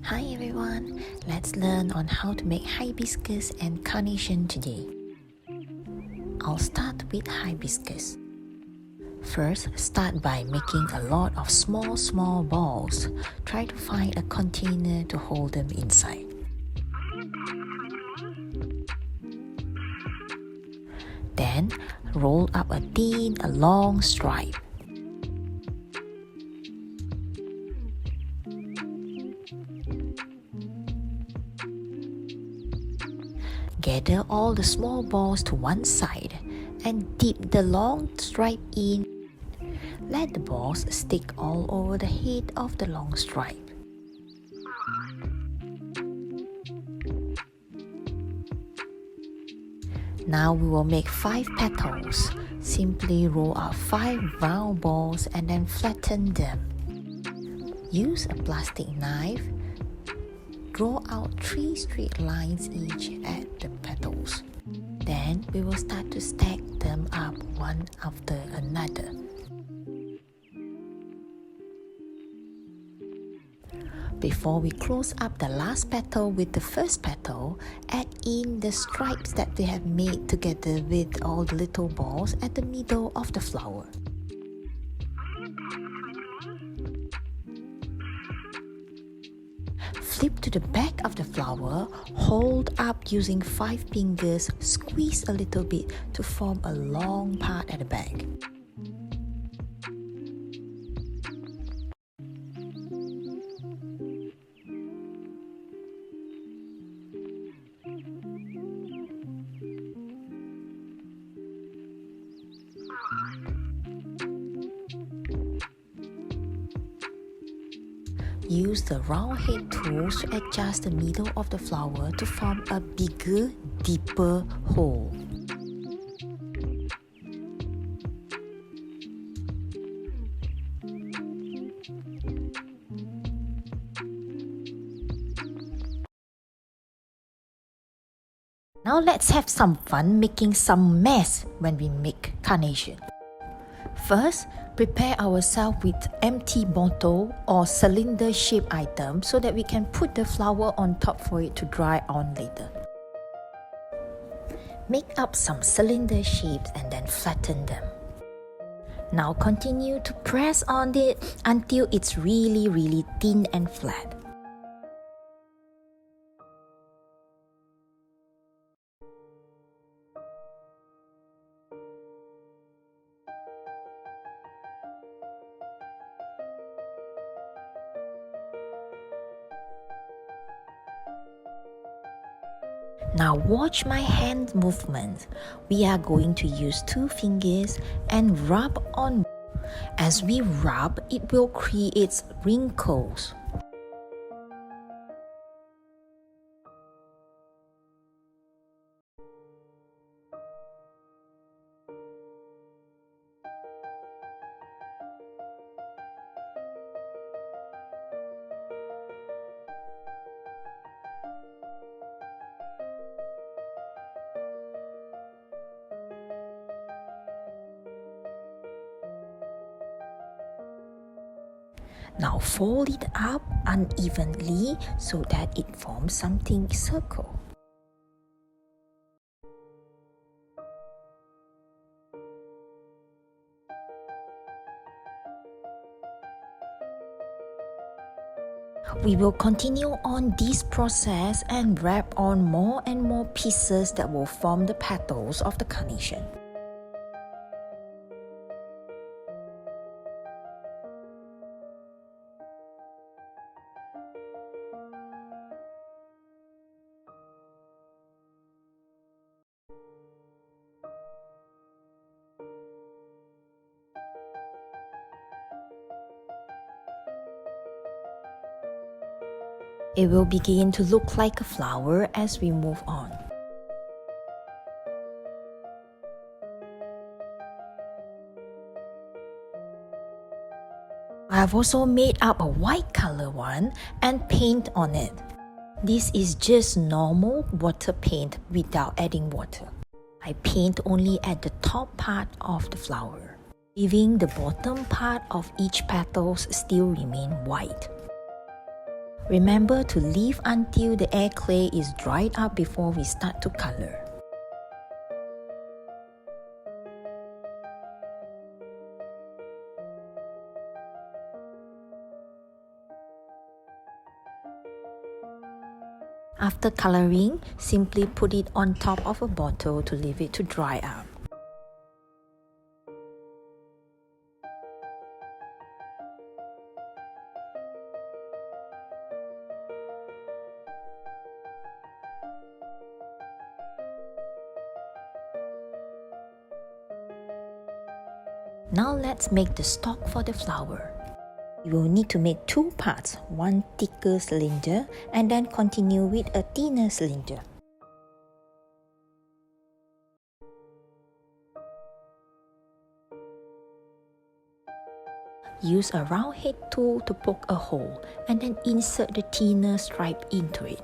Hi everyone, let's learn on how to make hibiscus and carnation today. I'll start with hibiscus. First, start by making a lot of small balls. Try to find a container to hold them inside. Then, roll up a long stripe. Gather all the small balls to one side and dip the long stripe in. Let the balls stick all over the head of the long stripe. Now we will make 5 petals. Simply roll out 5 round balls and then flatten them. Use a plastic knife. Draw out 3 straight lines each at the petals. Then we will start to stack them up one after another. Before we close up the last petal with the first petal, add in the stripes that we have made together with all the little balls at the middle of the flower. Flip to the back of the flower, hold up using 5 fingers, squeeze a little bit to form a long part at the back. Use the round head tools to adjust the middle of the flower to form a bigger, deeper hole. Now let's have some fun making some mess when we make carnation. First, prepare ourselves with empty bottle or cylinder shaped item so that we can put the flower on top for it to dry on later. Make up some cylinder shapes and then flatten them. Now continue to press on it until it's really thin and flat. Now watch my hand movement. We are going to use 2 fingers and rub on. As we rub, it will create wrinkles. Now fold it up unevenly so that it forms something circle. We will continue on this process and wrap on more and more pieces that will form the petals of the carnation. It will begin to look like a flower as we move on. I have also made up a white color one and paint on it. This is just normal water paint without adding water. I paint only at the top part of the flower, leaving the bottom part of each petals still remain white. Remember to leave until the air clay is dried up before we start to color. After coloring, simply put it on top of a bottle to leave it to dry out. Now let's make the stalk for the flower. You will need to make two parts, one thicker cylinder and then continue with a thinner cylinder. Use a round head tool to poke a hole and then insert the thinner stripe into it.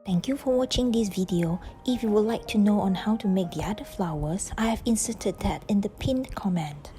Thank you for watching this video. If you would like to know on how to make the other flowers, I have inserted that in the pinned comment.